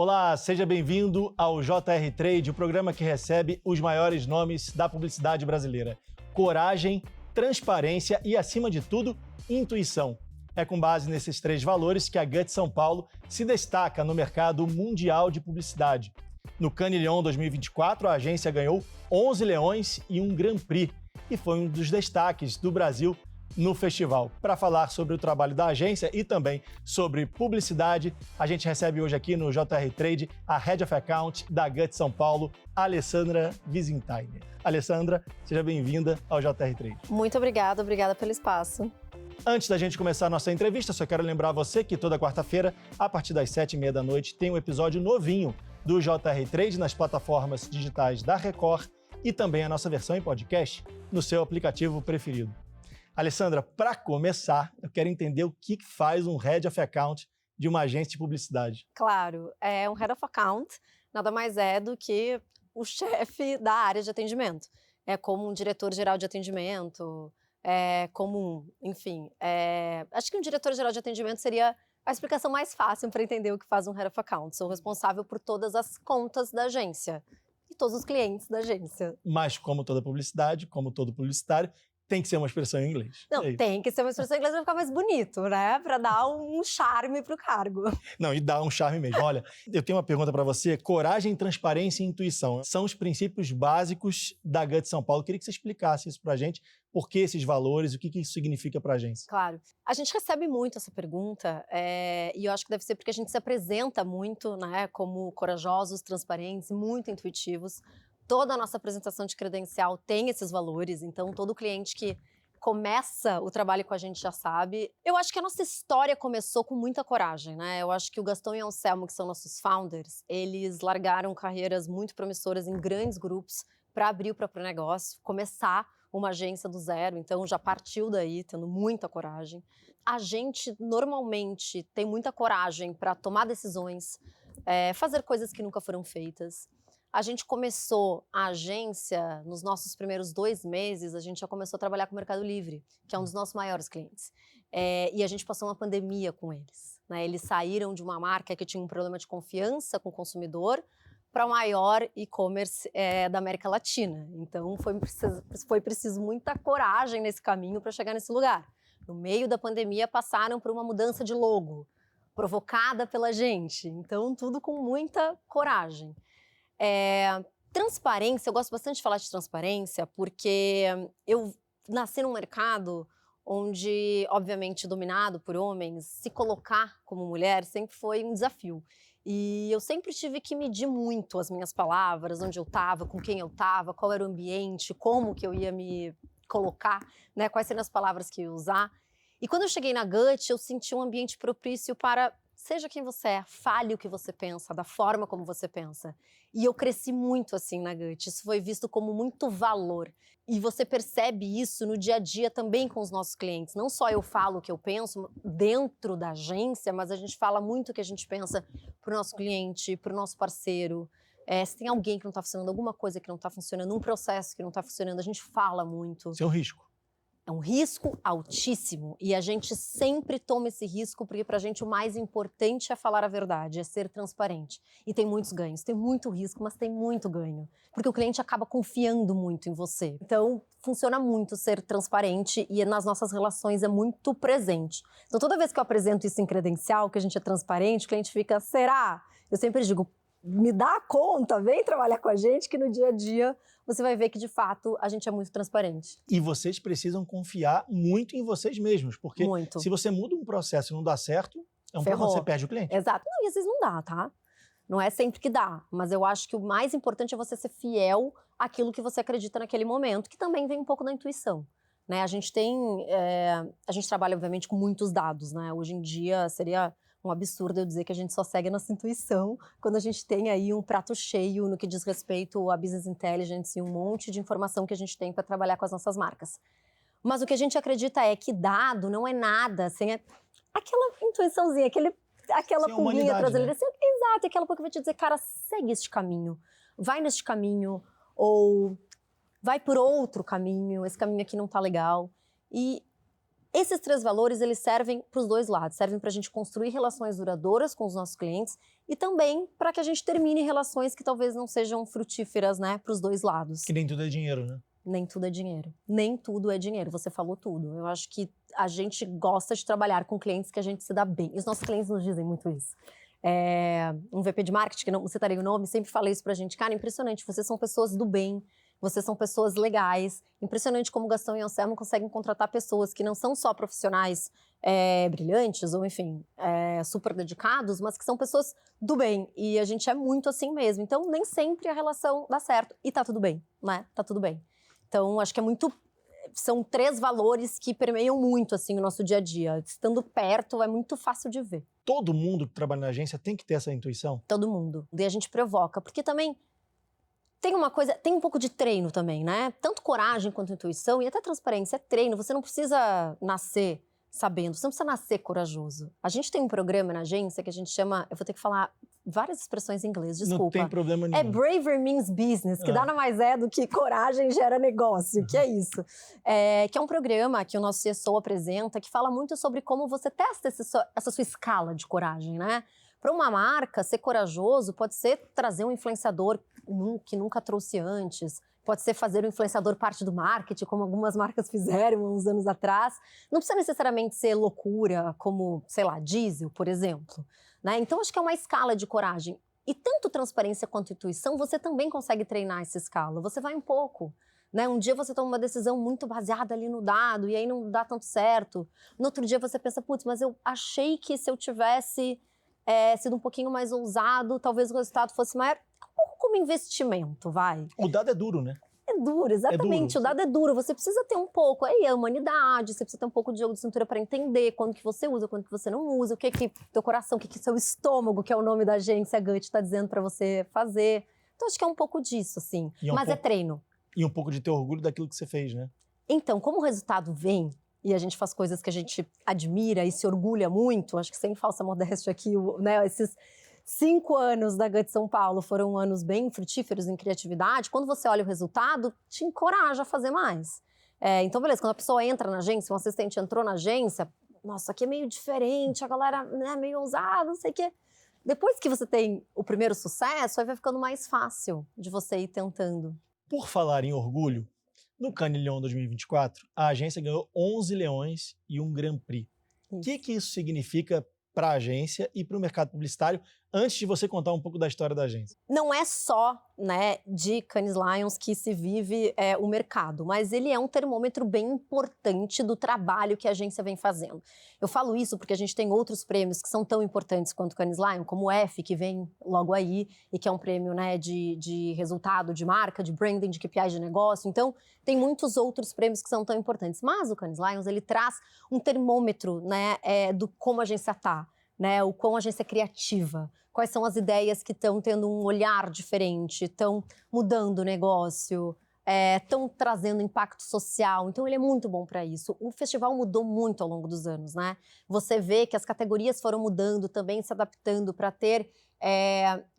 Olá, seja bem-vindo ao JR Trade, o programa que recebe os maiores nomes da publicidade brasileira. Coragem, transparência e, acima de tudo, intuição. É com base nesses três valores que a Guts São Paulo se destaca no mercado mundial de publicidade. No Cannes Lions 2024, a agência ganhou 11 leões e um Grand Prix e foi um dos destaques do Brasil no festival. Para falar sobre o trabalho da agência e também sobre publicidade, a gente recebe hoje aqui no JR Trade a Head of Account da Guts São Paulo, Alessandra Visintainer. Alessandra, seja bem-vinda ao JR Trade. Muito obrigada pelo espaço. Antes da gente começar a nossa entrevista, só quero lembrar você que toda quarta-feira, a partir das 7h30 da noite, tem um episódio novinho do JR Trade nas plataformas digitais da Record e também a nossa versão em podcast no seu aplicativo preferido. Alessandra, para começar, eu quero entender o que faz um Head of Account de uma agência de publicidade. Claro, um Head of Account nada mais é do que o chefe da área de atendimento. É como um diretor-geral de atendimento, acho que um diretor-geral de atendimento seria a explicação mais fácil para entender o que faz um Head of Account. Sou responsável por todas as contas da agência e todos os clientes da agência. Mas como toda publicidade, como todo publicitário, tem que ser uma expressão em inglês. Não, tem que ser uma expressão em inglês para ficar mais bonito, né? Para dar um charme pro cargo. Não, e dá um charme mesmo. Olha, eu tenho uma pergunta para você. Coragem, transparência e intuição são os princípios básicos da Guts São Paulo. Eu queria que você explicasse isso pra gente. Por que esses valores? O que isso significa pra agência? Claro. A gente recebe muito essa pergunta e eu acho que deve ser porque a gente se apresenta muito, né, como corajosos, transparentes, muito intuitivos. Toda a nossa apresentação de credencial tem esses valores, então todo cliente que começa o trabalho com a gente já sabe. Eu acho que a nossa história começou com muita coragem, né? Eu acho que o Gastão e o Anselmo, que são nossos founders, eles largaram carreiras muito promissoras em grandes grupos para abrir o próprio negócio, começar uma agência do zero, então já partiu daí, tendo muita coragem. A gente normalmente tem muita coragem para tomar decisões, fazer coisas que nunca foram feitas. A gente começou a agência, nos nossos primeiros 2 meses, a gente já começou a trabalhar com o Mercado Livre, que é um dos nossos maiores clientes. E a gente passou uma pandemia com eles, né? Eles saíram de uma marca que tinha um problema de confiança com o consumidor para o maior e-commerce da América Latina. Então foi preciso muita coragem nesse caminho para chegar nesse lugar. No meio da pandemia passaram por uma mudança de logo, provocada pela gente. Então tudo com muita coragem. Transparência, eu gosto bastante de falar de transparência porque eu nasci num mercado onde, obviamente, dominado por homens, se colocar como mulher sempre foi um desafio. E eu sempre tive que medir muito as minhas palavras, onde eu estava, com quem eu estava, qual era o ambiente, como que eu ia me colocar, né, quais seriam as palavras que eu ia usar. E quando eu cheguei na Guts, eu senti um ambiente propício para seja quem você é, fale o que você pensa, da forma como você pensa. E eu cresci muito assim na Guts, isso foi visto como muito valor. E você percebe isso no dia a dia também com os nossos clientes. Não só eu falo o que eu penso dentro da agência, mas a gente fala muito o que a gente pensa para o nosso cliente, para o nosso parceiro. Se tem alguém que não está funcionando, alguma coisa que não está funcionando, um processo que não está funcionando, a gente fala muito. Isso é um risco. É um risco altíssimo e a gente sempre toma esse risco porque pra gente o mais importante é falar a verdade, é ser transparente. E tem muitos ganhos, tem muito risco, mas tem muito ganho. Porque o cliente acaba confiando muito em você. Então, funciona muito ser transparente e nas nossas relações é muito presente. Então, toda vez que eu apresento isso em credencial, que a gente é transparente, o cliente fica, será? Eu sempre digo, me dá conta, vem trabalhar com a gente que no dia a dia você vai ver que de fato a gente é muito transparente. E vocês precisam confiar muito em vocês mesmos, porque se você muda um processo e não dá certo, é um problema, você perde o cliente. Exato. Não, e às vezes não dá, tá? Não é sempre que dá, mas eu acho que o mais importante é você ser fiel àquilo que você acredita naquele momento, que também vem um pouco da intuição. Né? A gente trabalha obviamente com muitos dados, né? Hoje em dia seria um absurdo eu dizer que a gente só segue a nossa intuição quando a gente tem aí um prato cheio no que diz respeito a business intelligence e um monte de informação que a gente tem para trabalhar com as nossas marcas. Mas o que a gente acredita é que dado não é nada sem aquela intuiçãozinha, aquela pulguinha brasileira. Né? Exato, aquela pouco que vai te dizer, cara, segue este caminho, vai neste caminho, ou vai por outro caminho, esse caminho aqui não tá legal. E Esses 3 valores, eles servem para os 2 lados. Servem para a gente construir relações duradouras com os nossos clientes e também para que a gente termine relações que talvez não sejam frutíferas, né, para os 2 lados. Que nem tudo é dinheiro, né? Nem tudo é dinheiro. Nem tudo é dinheiro. Você falou tudo. Eu acho que a gente gosta de trabalhar com clientes que a gente se dá bem. E os nossos clientes nos dizem muito isso. Um VP de marketing, que não citarei o nome, sempre fala isso pra gente. Cara, impressionante. Vocês são pessoas do bem. Vocês são pessoas legais. Impressionante como o Gastão e o Anselmo conseguem contratar pessoas que não são só profissionais brilhantes ou, enfim, super dedicados, mas que são pessoas do bem. E a gente é muito assim mesmo. Então, nem sempre a relação dá certo. E tá tudo bem, né? Tá tudo bem. Então, acho que são 3 valores que permeiam muito, assim, o nosso dia a dia. Estando perto, é muito fácil de ver. Todo mundo que trabalha na agência tem que ter essa intuição? Todo mundo. E a gente provoca, porque também tem um pouco de treino também, né? Tanto coragem quanto intuição e até transparência é treino. Você não precisa nascer sabendo, você não precisa nascer corajoso. A gente tem um programa na agência que a gente chama, eu vou ter que falar várias expressões em inglês, desculpa. Não tem problema nenhum. É bravery means business, que nada mais é do que coragem gera negócio, que é isso. Que é um programa que o nosso CSO apresenta, que fala muito sobre como você testa essa sua escala de coragem, né? Para uma marca, ser corajoso pode ser trazer um influenciador que nunca trouxe antes, pode ser fazer o influenciador parte do marketing, como algumas marcas fizeram uns anos atrás. Não precisa necessariamente ser loucura, como, sei lá, diesel, por exemplo. Né? Então, acho que é uma escala de coragem. E tanto transparência quanto intuição, você também consegue treinar essa escala. Você vai um pouco. Né? Um dia você toma uma decisão muito baseada ali no dado, e aí não dá tanto certo. No outro dia você pensa, putz, mas eu achei que se eu tivesse sido um pouquinho mais ousado, talvez o resultado fosse maior. Um pouco como investimento, vai. O dado é duro, né? É duro, exatamente. É duro. O dado é duro. Você precisa ter um pouco, aí a humanidade, você precisa ter um pouco de jogo de cintura para entender quando que você usa, quando que você não usa, o que que teu coração, o que que seu estômago, que é o nome da agência Gut, está dizendo para você fazer. Então, acho que é um pouco disso, assim. Mas é treino. E um pouco de ter orgulho daquilo que você fez, né? Então, como o resultado vem, e a gente faz coisas que a gente admira e se orgulha muito, acho que sem falsa modéstia aqui, né, esses 5 anos da Gut São Paulo foram anos bem frutíferos em criatividade. Quando você olha o resultado, te encoraja a fazer mais. Então, beleza, quando a pessoa entra na agência, um assistente entrou na agência, nossa, aqui é meio diferente, a galera é meio ousada, não sei o quê. Depois que você tem o primeiro sucesso, aí vai ficando mais fácil de você ir tentando. Por falar em orgulho, no Cannes Lions 2024, a agência ganhou 11 leões e um Grand Prix. O que isso significa para a agência e para o mercado publicitário, antes de você contar um pouco da história da agência? Não é só, né, de Cannes Lions que se vive o mercado, mas ele é um termômetro bem importante do trabalho que a agência vem fazendo. Eu falo isso porque a gente tem outros prêmios que são tão importantes quanto o Cannes Lions, como o F, que vem logo aí, e que é um prêmio, né, de resultado, de marca, de branding, de KPIs de negócio. Então, tem muitos outros prêmios que são tão importantes. Mas o Cannes Lions, ele traz um termômetro, né, do como a agência está. Né, o quão a agência é criativa, quais são as ideias que estão tendo um olhar diferente, estão mudando o negócio, estão trazendo impacto social. Então, ele é muito bom para isso. O festival mudou muito ao longo dos anos, né? Você vê que as categorias foram mudando, também se adaptando para ter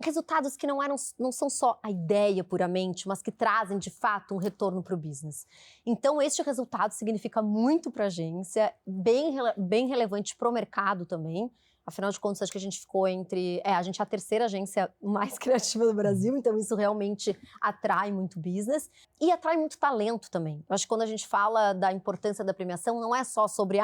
resultados que não são só a ideia puramente, mas que trazem, de fato, um retorno para o business. Então, este resultado significa muito para a agência, bem relevante para o mercado também. Afinal de contas, acho que a gente ficou a gente é a terceira agência mais criativa do Brasil, então isso realmente atrai muito business e atrai muito talento também. Eu acho que quando a gente fala da importância da premiação, não é só sobre,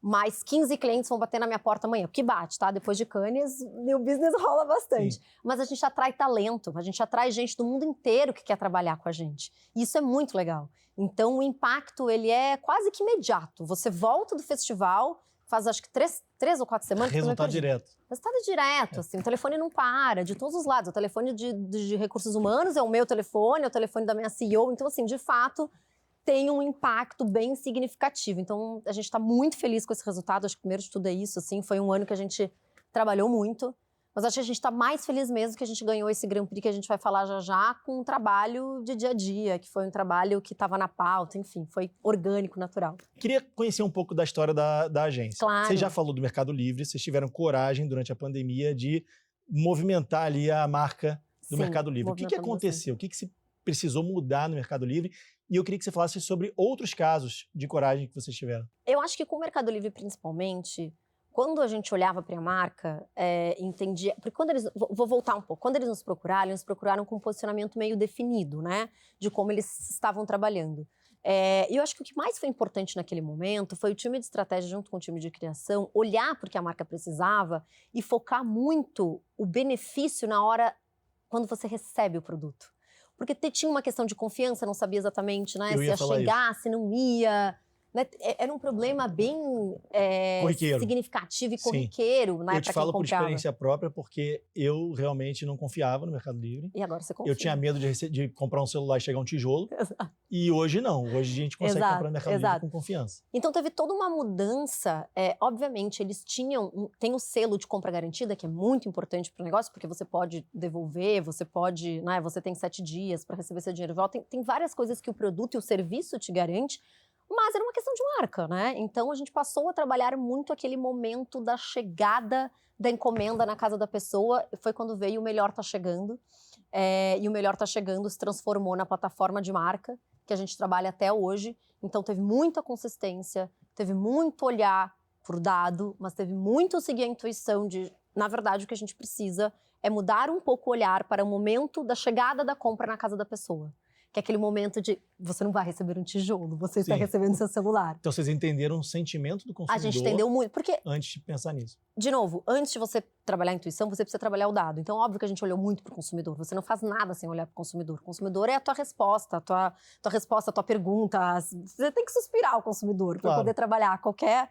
mais 15 clientes vão bater na minha porta amanhã, porque bate, tá? Depois de Cannes, o business rola bastante. Sim. Mas a gente atrai talento, a gente atrai gente do mundo inteiro que quer trabalhar com a gente. E isso é muito legal. Então, o impacto, ele é quase que imediato. Você volta do festival, faz acho que 3 ou 4 semanas. Resultado direto. Resultado direto, assim, o telefone não para, de todos os lados. O telefone de recursos humanos é o meu telefone, é o telefone da minha CEO. Então, assim, de fato, tem um impacto bem significativo. Então, a gente está muito feliz com esse resultado. Acho que primeiro de tudo é isso, assim, foi um ano que a gente trabalhou muito. Mas acho que a gente está mais feliz mesmo que a gente ganhou esse Grand Prix que a gente vai falar já já, com um trabalho de dia a dia, que foi um trabalho que estava na pauta, enfim, foi orgânico, natural. Queria conhecer um pouco da história da agência. Claro. Você já falou do Mercado Livre, vocês tiveram coragem durante a pandemia de movimentar ali a marca do Mercado Livre. O que aconteceu? O que se precisou mudar no Mercado Livre E eu queria que você falasse sobre outros casos de coragem que vocês tiveram. Eu acho que com o Mercado Livre, principalmente, quando a gente olhava para a marca, entendia... Porque quando eles... Vou voltar um pouco. Quando eles nos procuraram com um posicionamento meio definido, né? De como eles estavam trabalhando. E eu acho que o que mais foi importante naquele momento foi o time de estratégia junto com o time de criação olhar porque a marca precisava e focar muito o benefício na hora quando você recebe o produto. Porque tinha uma questão de confiança, não sabia exatamente, né? Se ia chegar, se não ia... Né? Era um problema bem significativo e corriqueiro, né? Eu te falo por experiência própria, porque eu realmente não confiava no Mercado Livre. E agora você confia. Eu tinha medo de comprar um celular e chegar um tijolo. Exato. E hoje não. Hoje a gente consegue comprar no Mercado Livre com confiança. Então teve toda uma mudança. Obviamente, eles tem o selo de compra garantida, que é muito importante para o negócio, porque você pode devolver, você pode, né? Você tem 7 dias para receber seu dinheiro de volta. Tem várias coisas que o produto e o serviço te garante. Mas era uma questão de marca, né? Então a gente passou a trabalhar muito aquele momento da chegada da encomenda na casa da pessoa. Foi quando veio o Melhor Tá Chegando. E o Melhor Tá Chegando se transformou na plataforma de marca que a gente trabalha até hoje. Então teve muita consistência, teve muito olhar por dado, mas teve muito seguir a intuição de, na verdade, o que a gente precisa é mudar um pouco o olhar para o momento da chegada da compra na casa da pessoa. Que é aquele momento de você não vai receber um tijolo, você está recebendo seu celular. Então vocês entenderam o sentimento do consumidor. A gente entendeu muito, porque... Antes de pensar nisso. De novo, antes de você trabalhar a intuição, você precisa trabalhar o dado. Então, óbvio que a gente olhou muito para o consumidor. Você não faz nada sem olhar para o consumidor. O consumidor é a tua resposta, a tua pergunta. Você tem que suspirar o consumidor para poder trabalhar qualquer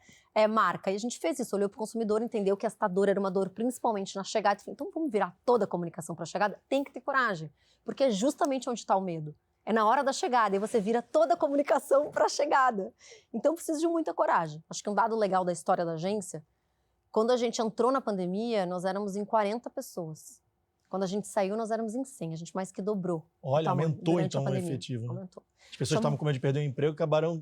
marca. E a gente fez isso, olhou para o consumidor, entendeu que esta dor era uma dor principalmente na chegada. Então, vamos virar toda a comunicação para a chegada? Tem que ter coragem, porque é justamente onde está o medo. É na hora da chegada, e você vira toda a comunicação para a chegada. Então, precisa de muita coragem. Acho que um dado legal da história da agência, quando a gente entrou na pandemia, nós éramos em 40 pessoas. Quando a gente saiu, nós éramos em 100. A gente mais que dobrou. Olha, aumentou então o efetivo. Aumentou. As pessoas estavam com medo de perder o emprego, acabaram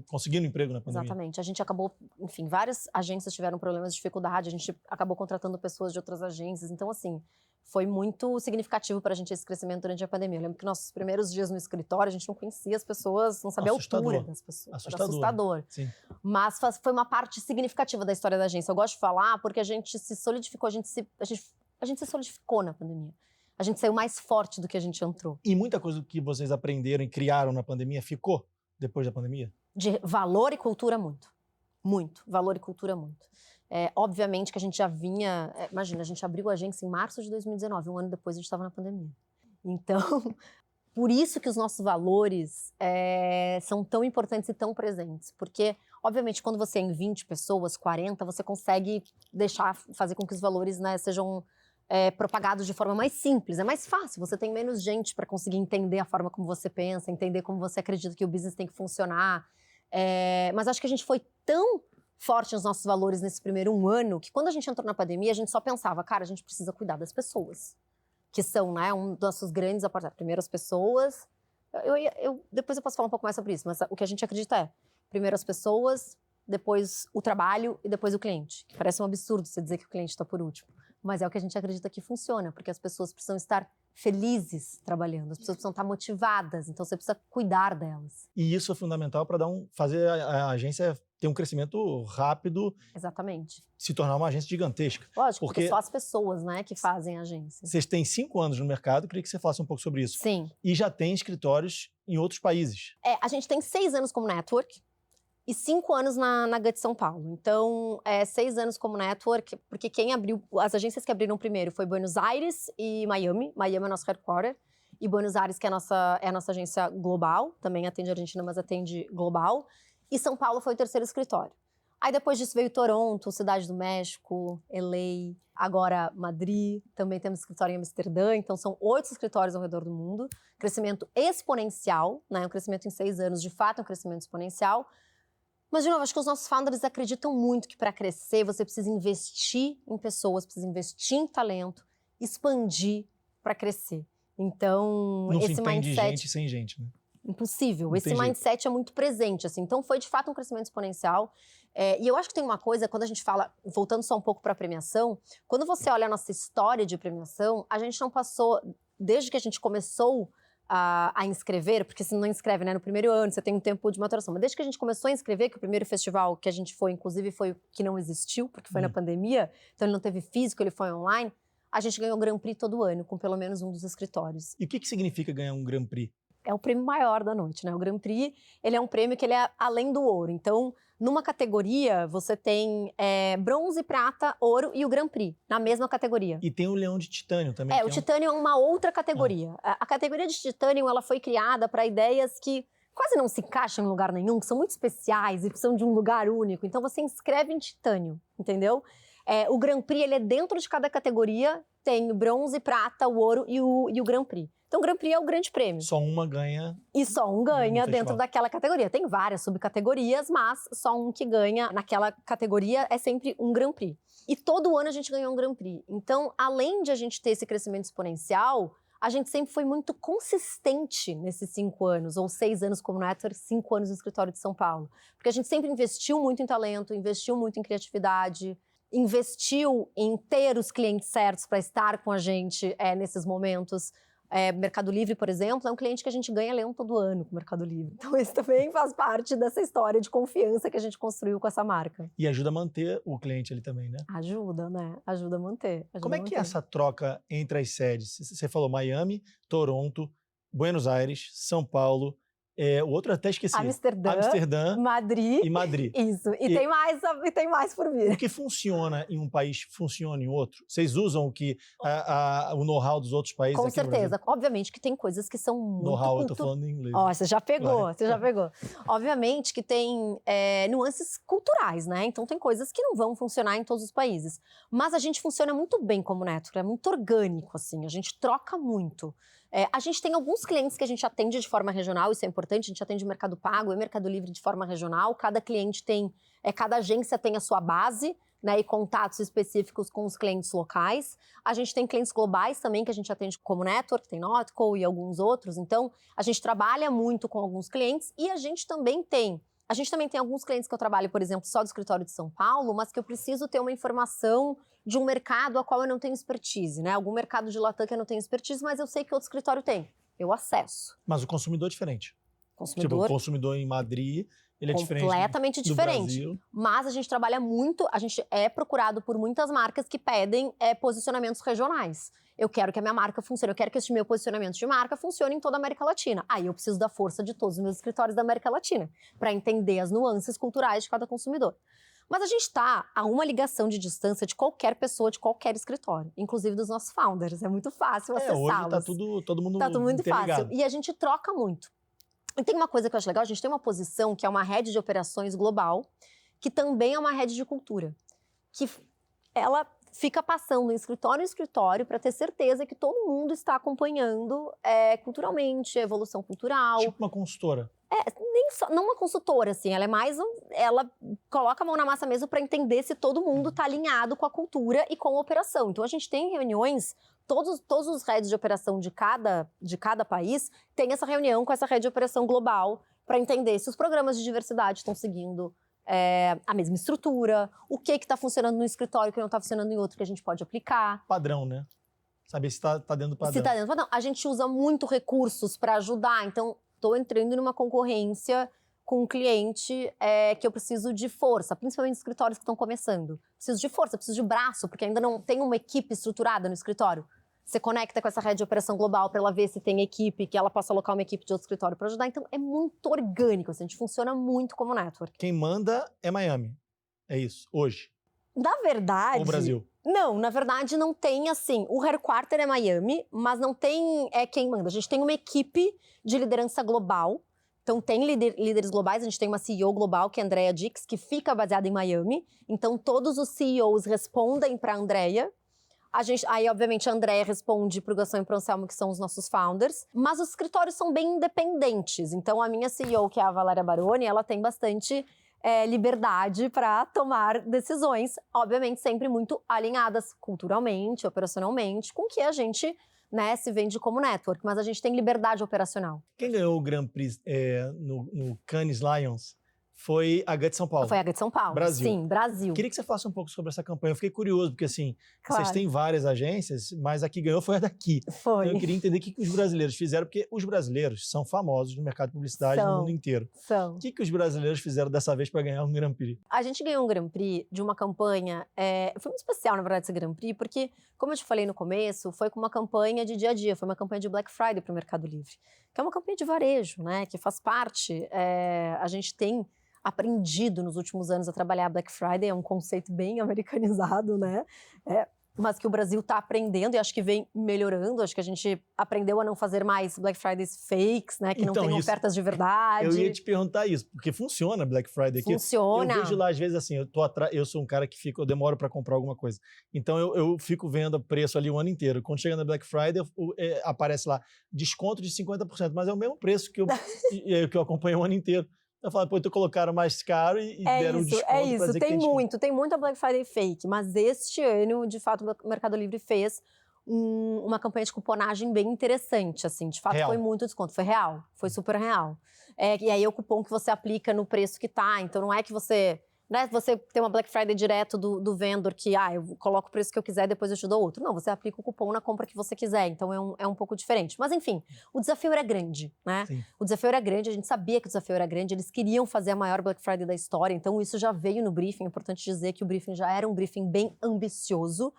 conseguindo emprego na pandemia. Exatamente. A gente acabou, enfim, várias agências tiveram problemas de dificuldade, a gente acabou contratando pessoas de outras agências. Então, assim, foi muito significativo para a gente esse crescimento durante a pandemia. Eu lembro que nossos primeiros dias no escritório, a gente não conhecia as pessoas, não sabia a altura das pessoas. Era assustador. Sim. Mas foi uma parte significativa da história da agência. Eu gosto de falar porque a gente se solidificou, a gente se solidificou na pandemia. A gente saiu mais forte do que a gente entrou. E muita coisa que vocês aprenderam e criaram na pandemia ficou depois da pandemia? De valor e cultura, muito. Muito. Valor e cultura, muito. Obviamente que a gente já vinha... imagina, a gente abriu a agência em março de 2019. Um ano depois a gente estava na pandemia. Então, por isso que os nossos valores são tão importantes e tão presentes. Porque, obviamente, quando você é em 20 pessoas, 40, você consegue fazer com que os valores, né, sejam propagados de forma mais simples. É mais fácil, você tem menos gente para conseguir entender a forma como você pensa, entender como você acredita que o business tem que funcionar. Mas acho que a gente foi tão forte nos nossos valores nesse primeiro ano que quando a gente entrou na pandemia, a gente só pensava, cara, a gente precisa cuidar das pessoas. Que são, né, um dos nossos grandes aportes. Primeiro as pessoas. Depois eu posso falar um pouco mais sobre isso, mas o que a gente acredita é, primeiro as pessoas, depois o trabalho e depois o cliente. Que parece um absurdo você dizer que o cliente está por último. Mas é o que a gente acredita que funciona, porque as pessoas precisam estar felizes trabalhando, as pessoas precisam estar motivadas, então você precisa cuidar delas. E isso é fundamental para fazer a agência ter um crescimento rápido. Exatamente. Se tornar uma agência gigantesca. Lógico, porque só as pessoas, né, que fazem a agência. Vocês têm 5 anos no mercado, queria que você falasse um pouco sobre isso. Sim. E já tem escritórios em outros países. A gente tem 6 anos como network e 5 anos na GUT São Paulo. Então, 6 anos como network, porque as agências que abriram primeiro foi Buenos Aires e Miami. Miami é nosso headquarter. E Buenos Aires, que é a nossa agência global, também atende a Argentina, mas atende global. E São Paulo foi o terceiro escritório. Aí depois disso veio Toronto, Cidade do México, LA, agora Madrid, também temos escritório em Amsterdã, então são 8 escritórios ao redor do mundo. Crescimento exponencial, né? Um crescimento em 6 anos, de fato é um crescimento exponencial. Mas, de novo, acho que os nossos founders acreditam muito que para crescer você precisa investir em pessoas, precisa investir em talento, expandir para crescer. Então, não esse se entende mindset... gente sem gente, né? Impossível. Não esse mindset é muito presente, assim. Então, foi, de fato, um crescimento exponencial. E eu acho que tem uma coisa, quando a gente fala, voltando só um pouco para a premiação, quando você olha a nossa história de premiação, a gente não passou, desde que a gente começou a inscrever, porque você não inscreve, né, no primeiro ano, você tem um tempo de maturação. Mas desde que a gente começou a inscrever, que o primeiro festival que a gente foi, inclusive, foi o que não existiu, porque foi na pandemia, então ele não teve físico, ele foi online, a gente ganhou o Grand Prix todo ano, com pelo menos um dos escritórios. E o que significa ganhar um Grand Prix? É o prêmio maior da noite, né? O Grand Prix, ele é um prêmio que ele é além do ouro. Então, numa categoria, você tem bronze, prata, ouro e o Grand Prix, na mesma categoria. E tem o Leão de Titânio também. O Titânio é uma outra categoria. A categoria de Titânio, ela foi criada para ideias que quase não se encaixam em lugar nenhum, que são muito especiais e precisam de um lugar único. Então, você inscreve em Titânio, entendeu? O Grand Prix, ele é dentro de cada categoria, tem o bronze, prata, o ouro e o Grand Prix. Então, o Grand Prix é o grande prêmio. Só uma ganha. E só um ganha dentro daquela categoria. Tem várias subcategorias, mas só um que ganha naquela categoria é sempre um Grand Prix. E todo ano a gente ganhou um Grand Prix. Então, além de a gente ter esse crescimento exponencial, a gente sempre foi muito consistente nesses 5 anos, ou 6 anos como network, 5 anos no escritório de São Paulo. Porque a gente sempre investiu muito em talento, investiu muito em criatividade, investiu em ter os clientes certos para estar com a gente nesses momentos. Mercado Livre, por exemplo, é um cliente que a gente ganha leão todo ano com o Mercado Livre. Então, isso também faz parte dessa história de confiança que a gente construiu com essa marca. E ajuda a manter o cliente ali também, né? Ajuda, né? Ajuda a manter. Como é que é essa troca entre as sedes? Você falou Miami, Toronto, Buenos Aires, São Paulo, o outro eu até esqueci. Amsterdã, Madrid. E Madrid. Isso. E tem mais por vir. O que funciona em um país funciona em outro? Vocês usam o know-how dos outros países? Com aqui no certeza. Brasil? Obviamente que tem coisas que são muito... Know-how, eu tô falando em inglês. Você já pegou, já pegou. Obviamente que tem nuances culturais, né? Então tem coisas que não vão funcionar em todos os países. Mas a gente funciona muito bem como network, é muito orgânico, assim. A gente troca muito. A gente tem alguns clientes que a gente atende de forma regional, isso é importante, a gente atende o Mercado Pago e Mercado Livre de forma regional, cada cliente tem, cada agência tem a sua base, né, e contatos específicos com os clientes locais. A gente tem clientes globais também que a gente atende como network, tem Notco e alguns outros, então a gente trabalha muito com alguns clientes e a gente também tem alguns clientes que eu trabalho, por exemplo, só do escritório de São Paulo, mas que eu preciso ter uma informação de um mercado a qual eu não tenho expertise, né? Algum mercado de Latam que eu não tenho expertise, mas eu sei que outro escritório tem. Eu acesso. Mas o consumidor é diferente. Tipo, o consumidor em Madrid, ele é diferente. Completamente diferente. Brasil. Mas a gente trabalha muito, a gente é procurado por muitas marcas que pedem posicionamentos regionais. Eu quero que a minha marca funcione, eu quero que esse meu posicionamento de marca funcione em toda a América Latina. Aí eu preciso da força de todos os meus escritórios da América Latina para entender as nuances culturais de cada consumidor. Mas a gente está a uma ligação de distância de qualquer pessoa, de qualquer escritório, inclusive dos nossos founders. É muito fácil acessá-los. Hoje tá todo mundo Tá tudo muito interligado. fácil. E a gente troca muito. E tem uma coisa que eu acho legal, a gente tem uma posição que é uma rede de operações global, que também é uma rede de cultura. Que ela fica passando em escritório em escritório para ter certeza que todo mundo está acompanhando culturalmente, a evolução cultural. Tipo uma consultora. Não uma consultora, assim, ela é mais ela coloca a mão na massa mesmo para entender se todo mundo está alinhado com a cultura e com a operação. Então a gente tem reuniões, todos os heads de operação de cada país tem essa reunião com essa rede de operação global para entender se os programas de diversidade estão seguindo a mesma estrutura, o que está funcionando no escritório que não está funcionando em outro que a gente pode aplicar. Padrão, né? Saber se tá dentro do padrão. Se tá dentro do padrão. A gente usa muito recursos para ajudar, então estou entrando numa concorrência com um cliente que eu preciso de força, principalmente escritórios que estão começando. Preciso de força, preciso de braço, porque ainda não tem uma equipe estruturada no escritório. Você conecta com essa rede de operação global para ela ver se tem equipe, que ela possa alocar uma equipe de outro escritório para ajudar. Então, é muito orgânico, assim, a gente funciona muito como network. Quem manda é Miami. É isso, hoje. Na verdade... Ou Brasil. Não, na verdade não tem assim, o headquarter é Miami, mas não tem quem manda. A gente tem uma equipe de liderança global, então tem líderes globais, a gente tem uma CEO global, que é a Andrea Dix, que fica baseada em Miami, então todos os CEOs respondem para a Andrea. Aí, obviamente, a Andrea responde para o Gastão e para o Anselmo, que são os nossos founders, mas os escritórios são bem independentes, então a minha CEO, que é a Valéria Baroni, ela tem bastante... liberdade para tomar decisões, obviamente sempre muito alinhadas culturalmente, operacionalmente, com o que a gente se vende como network, mas a gente tem liberdade operacional. Quem ganhou o Grand Prix no Cannes Lions foi a GUT São Paulo. Foi a GUT São Paulo. Brasil. Sim, Brasil. Queria que você falasse um pouco sobre essa campanha. Eu fiquei curioso, porque assim, Claro. vocês têm várias agências, mas a que ganhou foi a daqui. Foi. Então eu queria entender o que os brasileiros fizeram, porque os brasileiros são famosos no mercado de publicidade no mundo inteiro. São. O que os brasileiros fizeram dessa vez para ganhar um Grand Prix? A gente ganhou um Grand Prix de uma campanha, foi muito especial, na verdade, esse Grand Prix, porque, como eu te falei no começo, foi com uma campanha de dia a dia, foi uma campanha de Black Friday para o Mercado Livre, que é uma campanha de varejo, né, que faz parte, a gente tem aprendido nos últimos anos a trabalhar Black Friday, é um conceito bem americanizado, né, mas que o Brasil está aprendendo e acho que vem melhorando. Acho que a gente aprendeu a não fazer mais Black Fridays fakes, né? Que então, não tem ofertas de verdade. Eu ia te perguntar isso, porque funciona Black Friday aqui. Funciona. Eu vejo lá, às vezes, assim, eu sou um cara que eu demoro para comprar alguma coisa. Então, eu fico vendo preço ali o ano inteiro. Quando chega na Black Friday, aparece lá, desconto de 50%, mas é o mesmo preço que eu acompanho o ano inteiro. Eu falo, pô, então colocaram mais caro e deram um desconto. É isso, tem muita Black Friday fake, mas este ano, de fato, o Mercado Livre fez uma campanha de cuponagem bem interessante, assim, de fato foi muito desconto, foi real, foi super real. E aí é o cupom que você aplica no preço que tá, então não é que você tem uma Black Friday direto do vendedor que, eu coloco o preço que eu quiser, depois eu te dou outro. Não, você aplica o cupom na compra que você quiser, então é um pouco diferente. Mas enfim, o desafio era grande, né? Sim. O desafio era grande, a gente sabia que o desafio era grande, eles queriam fazer a maior Black Friday da história, então isso já veio no briefing, é importante dizer que o briefing já era um briefing bem ambicioso.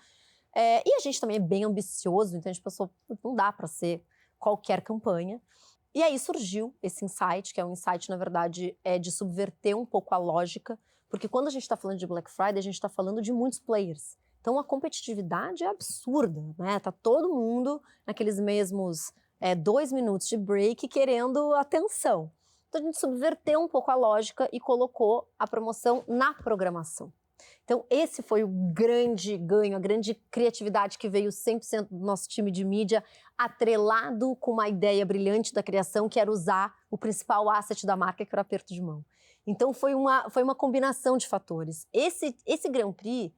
E a gente também é bem ambicioso, então a gente pensou, não dá para ser qualquer campanha. E aí surgiu esse insight, que é um insight, na verdade, de subverter um pouco a lógica, porque quando a gente está falando de Black Friday, a gente está falando de muitos players. Então a competitividade é absurda, né? Tá todo mundo naqueles mesmos 2 minutos de break querendo atenção. Então a gente subverteu um pouco a lógica e colocou a promoção na programação. Então esse foi o grande ganho, a grande criatividade que veio 100% do nosso time de mídia, atrelado com uma ideia brilhante da criação, que era usar o principal asset da marca, que era o aperto de mão. Então foi uma combinação de fatores. Esse Grand Prix,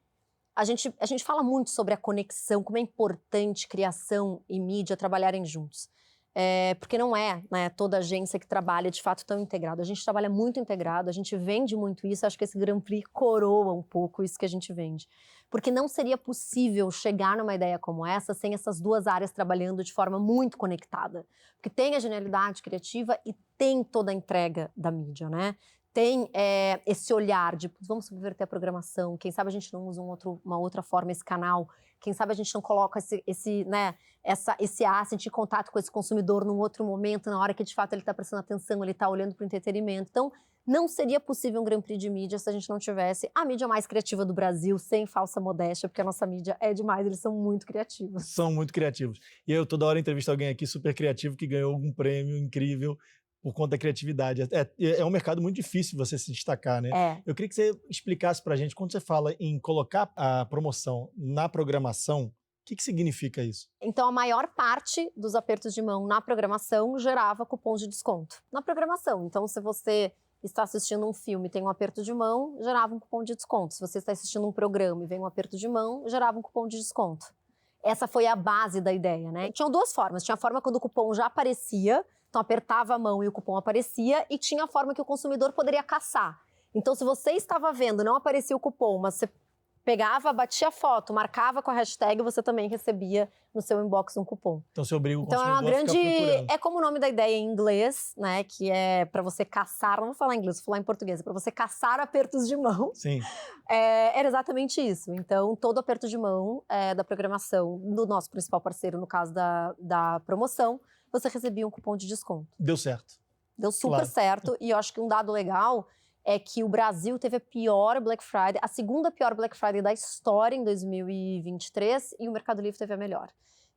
a gente fala muito sobre a conexão, como é importante criação e mídia trabalharem juntos. Porque não é, né, toda agência que trabalha de fato tão integrado. A gente trabalha muito integrado, a gente vende muito isso. Acho que esse Grand Prix coroa um pouco isso que a gente vende. Porque não seria possível chegar numa ideia como essa sem essas duas áreas trabalhando de forma muito conectada. Porque tem a genialidade criativa e tem toda a entrega da mídia, né? Tem esse olhar de vamos subverter a programação, quem sabe a gente não usa uma outra forma esse canal, quem sabe a gente não coloca esse asset de contato com esse consumidor num outro momento, na hora que de fato ele está prestando atenção, ele está olhando para o entretenimento. Então, não seria possível um Grand Prix de mídia se a gente não tivesse a mídia mais criativa do Brasil, sem falsa modéstia, porque a nossa mídia é demais, eles são muito criativos. São muito criativos. E eu toda hora entrevisto alguém aqui super criativo que ganhou algum prêmio incrível por conta da criatividade. É um mercado muito difícil você se destacar, né? Eu queria que você explicasse pra gente, quando você fala em colocar a promoção na programação, o que significa isso? Então, a maior parte dos apertos de mão na programação gerava cupons de desconto. Na programação. Então, se você está assistindo um filme e tem um aperto de mão, gerava um cupom de desconto. Se você está assistindo um programa e vem um aperto de mão, gerava um cupom de desconto. Essa foi a base da ideia, né? Tinham duas formas. Tinha a forma quando o cupom já aparecia, então apertava a mão e o cupom aparecia, e tinha a forma que o consumidor poderia caçar. Então, se você estava vendo, não aparecia o cupom, mas você pegava, batia a foto, marcava com a hashtag, você também recebia no seu inbox um cupom. Então você obriga o Então consumidor é uma grande, a ficar procurando. é como o nome da ideia em inglês, né, que é para você caçar, não vou falar em inglês, vou falar em português, para você caçar apertos de mão. Sim. Era exatamente isso. Então todo aperto de mão da programação do nosso principal parceiro, no caso da promoção, você recebia um cupom de desconto. Deu certo. Deu super certo, e eu acho que um dado legal é que o Brasil teve a pior Black Friday, a segunda pior Black Friday da história em 2023, e o Mercado Livre teve a melhor.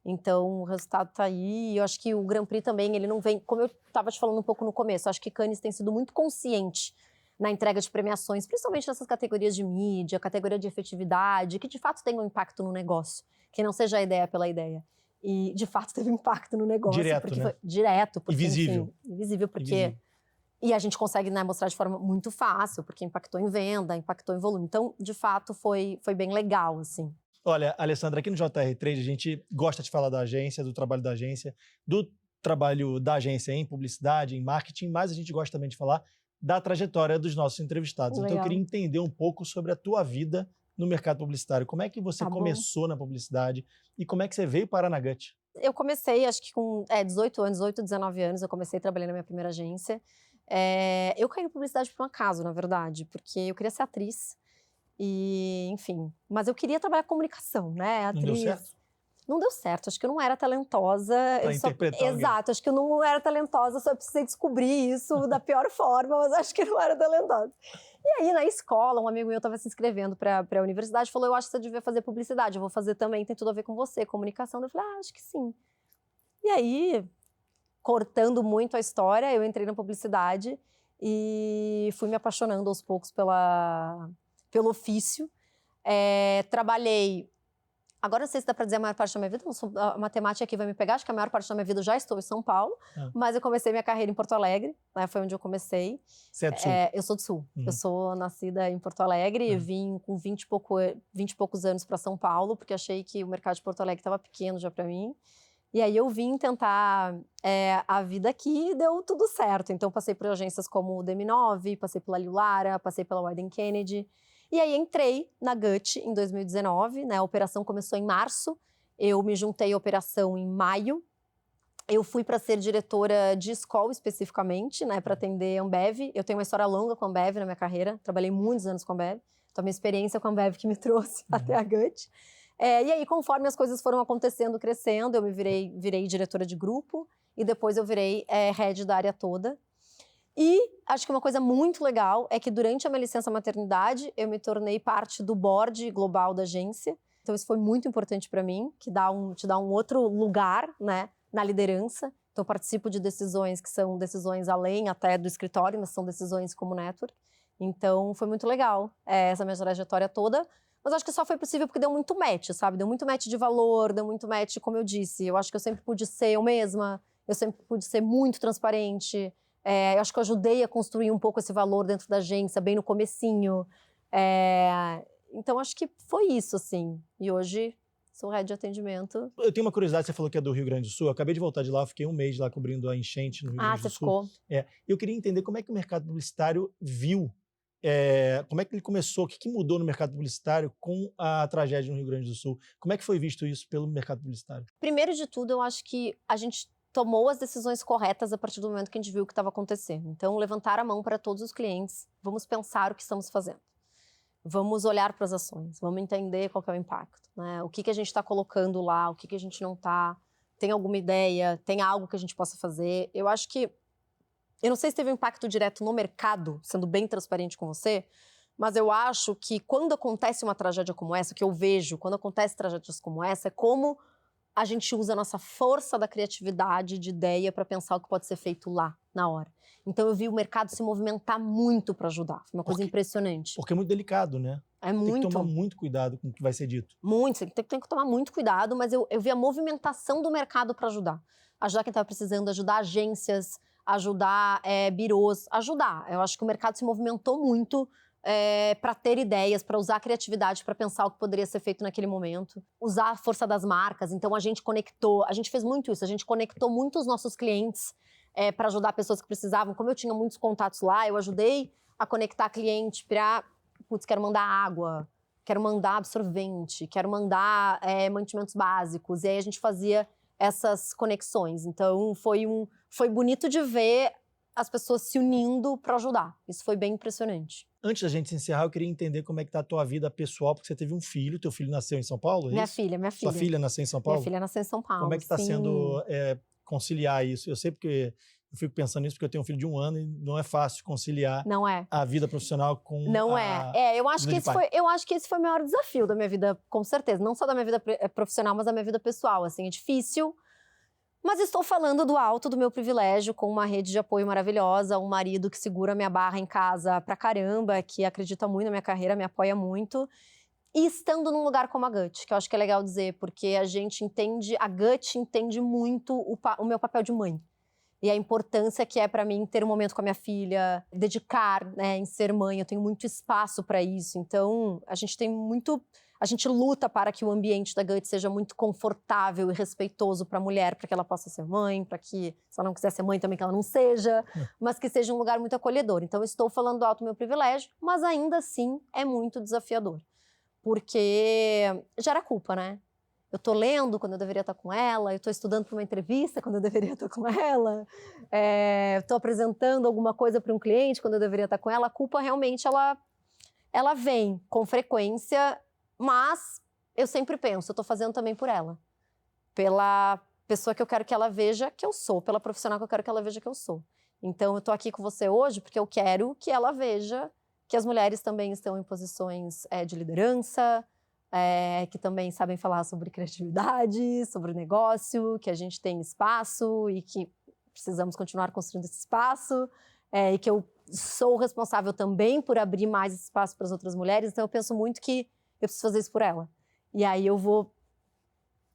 Então, o resultado tá aí, e eu acho que o Grand Prix também, ele não vem, como eu estava te falando um pouco no começo, eu acho que Cannes tem sido muito consciente na entrega de premiações, principalmente nessas categorias de mídia, categoria de efetividade, que de fato tem um impacto no negócio, que não seja a ideia pela ideia. E, de fato, teve impacto no negócio. Direto, porque né? Foi direto. Porque, Invisível. Enfim, invisível, porque... Invisível. E a gente consegue, né, mostrar de forma muito fácil, porque impactou em venda, impactou em volume. Então, de fato, foi bem legal, assim. Olha, Alessandra, aqui no JR Trade a gente gosta de falar da agência, do trabalho da agência em publicidade, em marketing, mas a gente gosta também de falar da trajetória dos nossos entrevistados. Então, eu Legal. queria entender um pouco sobre a tua vida no mercado publicitário. Como é que você Tá bom. começou na publicidade e como é que você veio parar na Gut? Eu comecei, acho que com 18 anos, 18, 19 anos, eu comecei a trabalhar na minha primeira agência. Eu caí na publicidade por um acaso, na verdade, porque eu queria ser atriz. E, enfim, mas eu queria trabalhar com comunicação, né? Não deu Atriz. certo? Não deu certo, acho que eu não era talentosa. Pra interpretar alguém. Exato, acho que eu não era talentosa, só precisei descobrir isso da pior forma, mas acho que eu não era talentosa. E aí, na escola, um amigo meu estava se inscrevendo para a universidade, falou, eu acho que você devia fazer publicidade, eu vou fazer também, tem tudo a ver com você, comunicação. Eu falei, acho que sim. E aí, cortando muito a história, eu entrei na publicidade e fui me apaixonando aos poucos pelo ofício. Trabalhei. Agora não sei se dá para dizer a maior parte da minha vida, a matemática aqui vai me pegar, acho que a maior parte da minha vida eu já estou em São Paulo, mas eu comecei minha carreira em Porto Alegre, né, foi onde eu comecei. Você é do Sul? Eu sou do Sul, Uhum. Eu sou nascida em Porto Alegre, vim com 20 e poucos anos para São Paulo, porque achei que o mercado de Porto Alegre estava pequeno já para mim. E aí eu vim tentar a vida aqui e deu tudo certo. Então passei por agências como o DM9, passei pela Liu Lara, passei pela Wieden Kennedy. E aí entrei na Gut em 2019, né? A operação começou em março, eu me juntei à operação em maio. Eu fui para ser diretora de escola especificamente, né? Para atender a Ambev. Eu tenho uma história longa com a Ambev na minha carreira, trabalhei muitos anos com a Ambev. Então a minha experiência com a Ambev que me trouxe até a Gut. E aí, conforme as coisas foram acontecendo, crescendo, eu me virei diretora de grupo e depois eu virei head da área toda. E acho que uma coisa muito legal é que durante a minha licença maternidade, eu me tornei parte do board global da agência. Então isso foi muito importante para mim, que te dá um outro lugar, né, na liderança. Então eu participo de decisões que são decisões além até do escritório, mas são decisões como network. Então foi muito legal essa minha trajetória toda. Mas acho que só foi possível porque deu muito match, sabe? Deu muito match de valor, deu muito match, como eu disse. Eu acho que eu sempre pude ser eu mesma, eu sempre pude ser muito transparente. Eu acho que eu ajudei a construir um pouco esse valor dentro da agência, bem no comecinho. Então, acho que foi isso, assim. E hoje, sou head de atendimento. Eu tenho uma curiosidade, você falou que é do Rio Grande do Sul. Eu acabei de voltar de lá, eu fiquei um mês lá cobrindo a enchente no Rio Grande do Você Sul. ficou? Eu queria entender como é que o mercado publicitário viu, como é que ele começou, o que mudou no mercado publicitário com a tragédia no Rio Grande do Sul? Como é que foi visto isso pelo mercado publicitário? Primeiro de tudo, eu acho que a gente tomou as decisões corretas a partir do momento que a gente viu o que estava acontecendo. Então, levantar a mão para todos os clientes, vamos pensar o que estamos fazendo. Vamos olhar para as ações, vamos entender qual que é o impacto, né? O que a gente está colocando lá, o que a gente não está, tem alguma ideia, tem algo que a gente possa fazer. Eu acho que, eu não sei se teve um impacto direto no mercado, sendo bem transparente com você, mas eu acho que quando acontece uma tragédia como essa, que eu vejo, quando acontece tragédias como essa, é como a gente usa a nossa força da criatividade, de ideia, para pensar o que pode ser feito lá, na hora. Então eu vi o mercado se movimentar muito para ajudar. Foi uma coisa impressionante. Porque é muito delicado, né? É muito. Tem que tomar muito cuidado com o que vai ser dito. Muito, você tem que tomar muito cuidado, mas eu vi a movimentação do mercado para ajudar. Ajudar quem estava precisando, ajudar agências, ajudar birôs, ajudar. Eu acho que o mercado se movimentou muito para ter ideias, para usar a criatividade, para pensar o que poderia ser feito naquele momento. Usar a força das marcas. Então a gente conectou, a gente fez muito isso, a gente conectou muito os nossos clientes para ajudar pessoas que precisavam. Como eu tinha muitos contatos lá, eu ajudei a conectar cliente para, quero mandar água, quero mandar absorvente, quero mandar mantimentos básicos. E aí a gente fazia essas conexões. Então foi bonito de ver as pessoas se unindo para ajudar. Isso foi bem impressionante. Antes da gente se encerrar, eu queria entender como é que tá a tua vida pessoal, porque você teve um filho, teu filho nasceu em São Paulo, é Minha isso? filha. Sua filha nasceu em São Paulo? Minha filha nasceu em São Paulo, Como é que está sim. sendo conciliar isso? Eu sei porque eu fico pensando nisso porque eu tenho um filho de 1 ano e não é fácil conciliar Não é. a vida profissional com Não eu acho que esse foi o maior desafio da minha vida, com certeza. Não só da minha vida profissional, mas da minha vida pessoal. Assim, é difícil. Mas estou falando do alto do meu privilégio, com uma rede de apoio maravilhosa, um marido que segura minha barra em casa pra caramba, que acredita muito na minha carreira, me apoia muito. E estando num lugar como a Gut, que eu acho que é legal dizer, porque a Gut entende muito o meu papel de mãe. E a importância que é para mim ter um momento com a minha filha, dedicar, né, em ser mãe, eu tenho muito espaço para isso. Então, a gente luta para que o ambiente da Guts seja muito confortável e respeitoso para a mulher, para que ela possa ser mãe, para que, se ela não quiser ser mãe, também que ela não seja, mas que seja um lugar muito acolhedor. Então, eu estou falando alto meu privilégio, mas ainda assim é muito desafiador, porque gera culpa, né? Eu tô lendo quando eu deveria estar com ela, eu tô estudando para uma entrevista quando eu deveria estar com ela, tô apresentando alguma coisa para um cliente quando eu deveria estar com ela. A culpa realmente, ela vem com frequência, mas eu sempre penso, eu tô fazendo também por ela. Pela pessoa que eu quero que ela veja que eu sou, pela profissional que eu quero que ela veja que eu sou. Então, eu tô aqui com você hoje porque eu quero que ela veja que as mulheres também estão em posições de liderança, que também sabem falar sobre criatividade, sobre negócio, que a gente tem espaço e que precisamos continuar construindo esse espaço, e que eu sou responsável também por abrir mais esse espaço para as outras mulheres. Então eu penso muito que eu preciso fazer isso por ela. E aí eu vou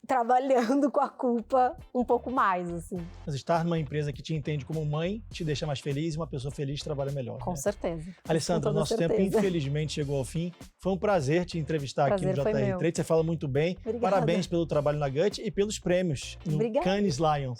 trabalhando com a culpa um pouco mais, assim. Mas estar numa empresa que te entende como mãe te deixa mais feliz e uma pessoa feliz trabalha melhor. Com certeza. Alessandra, nosso tempo infelizmente chegou ao fim. Foi um prazer te entrevistar aqui no JR Trade. Você fala muito bem. Obrigada. Parabéns pelo trabalho na Guts e pelos prêmios no Cannes Lions.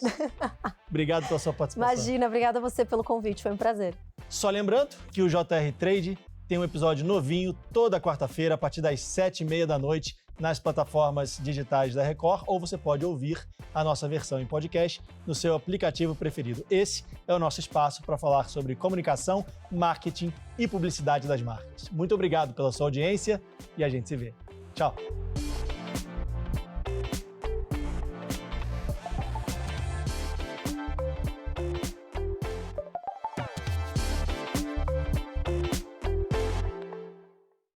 Obrigado pela sua participação. Imagina, obrigada a você pelo convite, foi um prazer. Só lembrando que o JR Trade tem um episódio novinho toda quarta-feira a partir das 7h30 da noite nas plataformas digitais da Record, ou você pode ouvir a nossa versão em podcast no seu aplicativo preferido. Esse é o nosso espaço para falar sobre comunicação, marketing e publicidade das marcas. Muito obrigado pela sua audiência e a gente se vê. Tchau!